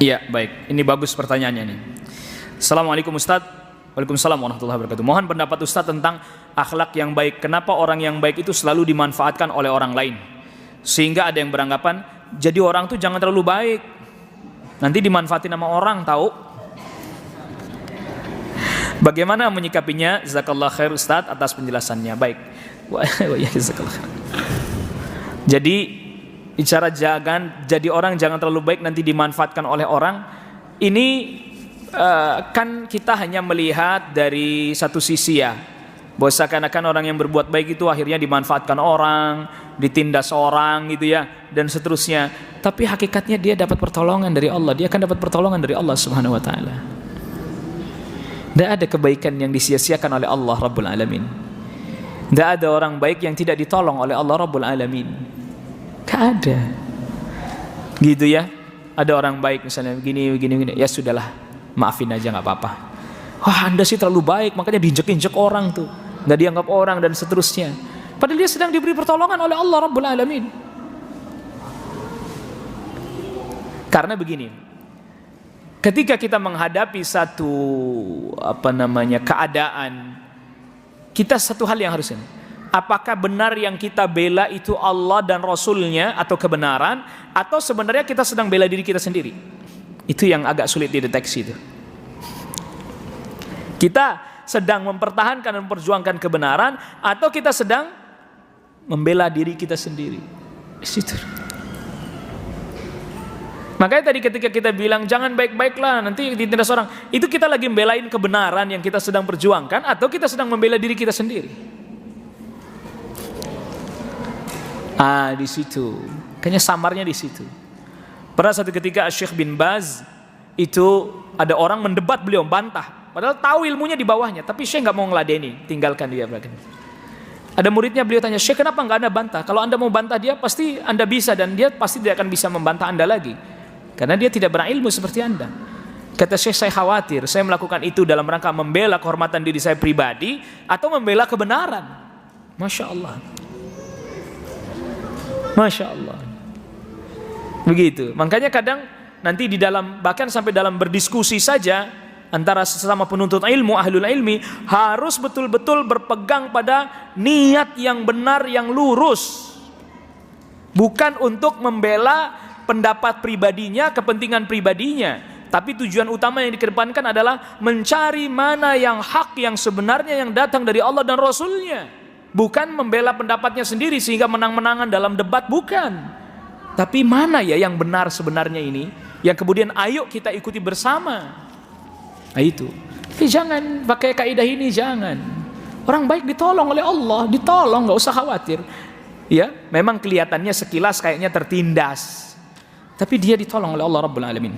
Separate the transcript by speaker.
Speaker 1: Iya, baik. Ini bagus pertanyaannya nih. Assalamualaikum Ustaz. Waalaikumsalam warahmatullahi wabarakatuh. Mohon pendapat Ustaz tentang akhlak yang baik. Kenapa orang yang baik itu selalu dimanfaatkan oleh orang lain? Sehingga ada yang beranggapan, jadi orang tuh jangan terlalu baik. Nanti dimanfaatin sama orang, tahu? Bagaimana menyikapinya? Jazakallah khair Ustaz atas penjelasannya. Baik. Jadi bicara jangan jadi orang jangan terlalu baik nanti dimanfaatkan oleh orang. Ini kan kita hanya melihat dari satu sisi ya, bahwa seakan-akan orang yang berbuat baik itu akhirnya dimanfaatkan orang, ditindas orang gitu ya, dan seterusnya. Tapi hakikatnya dia dapat pertolongan dari Allah, dia akan dapat pertolongan dari Allah Subhanahu Wa Taala. Tidak ada kebaikan yang disia-siakan oleh Allah Rabbul Alamin. Tidak ada orang baik yang tidak ditolong oleh Allah Rabbul Alamin. Tidak ada. Gitu ya. Ada orang baik misalnya begini, ya sudahlah, maafin aja nggak apa-apa. Wah, Anda sih terlalu baik, makanya diinjek-injek orang tuh, nggak dianggap orang dan seterusnya. Padahal dia sedang diberi pertolongan oleh Allah Rabbul Alamin. Karena begini, ketika kita menghadapi satu keadaan, kita satu hal yang harus ini, apakah benar yang kita bela itu Allah dan Rasulnya atau kebenaran, atau sebenarnya kita sedang bela diri kita sendiri? Itu yang agak sulit dideteksi itu. Kita sedang mempertahankan dan memperjuangkan kebenaran, atau kita sedang membela diri kita sendiri? Di situ. Makanya tadi ketika kita bilang jangan baik-baiklah nanti ditindas orang, itu kita lagi membelain kebenaran yang kita sedang perjuangkan, atau kita sedang membela diri kita sendiri? Di situ. Kayaknya samarnya di situ. Pada satu ketika Syekh bin Baz itu ada orang mendebat beliau, bantah. Padahal tahu ilmunya di bawahnya, tapi Syekh nggak mau ngeladeni, tinggalkan dia. Ada muridnya, beliau tanya, Syekh kenapa nggak Anda bantah? Kalau Anda mau bantah dia, pasti Anda bisa, dan dia pasti tidak akan bisa membantah Anda lagi, karena dia tidak berilmu seperti Anda. Kata Syekh, saya khawatir saya melakukan itu dalam rangka membela kehormatan diri saya pribadi atau membela kebenaran. Masya Allah. Masya Allah. Begitu. Makanya kadang nanti di dalam, bahkan sampai dalam berdiskusi saja antara sesama penuntut ilmu, ahlul ilmi, harus betul-betul berpegang pada niat yang benar, yang lurus. Bukan untuk membela pendapat pribadinya, kepentingan pribadinya, tapi tujuan utama yang dikedepankan adalah mencari mana yang hak, yang sebenarnya, yang datang dari Allah dan Rasulnya. Bukan membela pendapatnya sendiri sehingga menang-menangan dalam debat, bukan. Tapi mana ya yang benar sebenarnya ini, yang kemudian ayo kita ikuti bersama. Nah itu. Tapi jangan pakai kaidah ini, jangan. Orang baik ditolong oleh Allah, ditolong, nggak usah khawatir. Ya, memang kelihatannya sekilas kayaknya tertindas, tapi dia ditolong oleh Allah Rabbul Alamin.